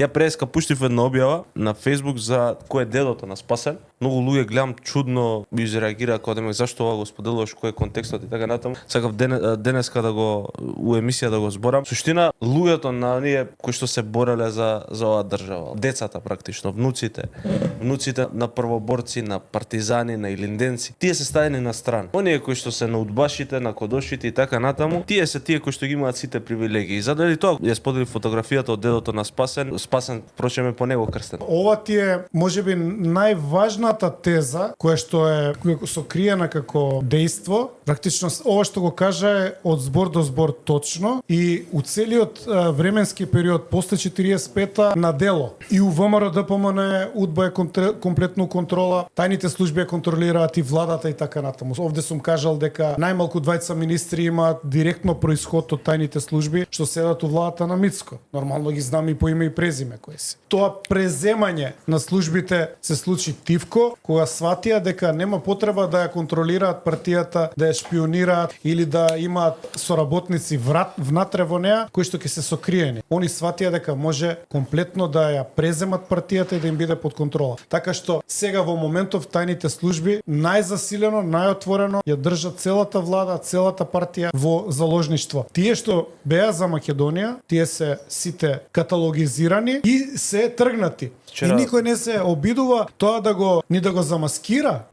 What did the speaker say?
Ја преска пуштив една објава на Facebook за кој е дедото на Спасен. Многу луѓе гледам чудно ми изреагираа кога демек зашто ова го споделуваш, кој е контекстот и така натаму. Сакав денеска да го у емисија да го зборам. Суштина луѓето на оние кои што се бореле за оваа држава, децата практично, внуците на првоборци, на партизани, на илинденци, тие се ставени на страна. Оние кои што се на удбашите, на кодошите и така натаму, тие се тие кои што ги имаат сите привилегии. И заради тоа ја сподели фотографијата од дедото на Спасен, впрочем е по него крстен. Ова ти е можеби најважната теза која што е сокриена како дејство. Практично ова што го кажа е од збор до збор точно и у целиот временски период после 45-та на дело. И у ВМРО ДПМН удба е комплетно контрола, тајните служби ја контролираат и владата и така натаму. Овде сум кажал дека најмалку двајца министри имаат директно происход од тајните служби што седат у владата на Мицко. Нормално ги знам и по име и презиме кои се. Тоа преземање на службите се случи тивко, кога сватија дека нема потреба да ја контролираат партијата, да ја шпионираат или да имаат соработници внатре во неа кои што ќе се сокриени. Они сватија дека може комплетно да ја преземат партијата и да им биде под контрола. Така што сега во моментов тајните служби најзасилено, најотворено ја држат целата влада, целата партија во заложништво. Тие што беа за Македонија, тие се сите каталогизирани и се тргнати. И никој не се обидува тоа да го замаскира.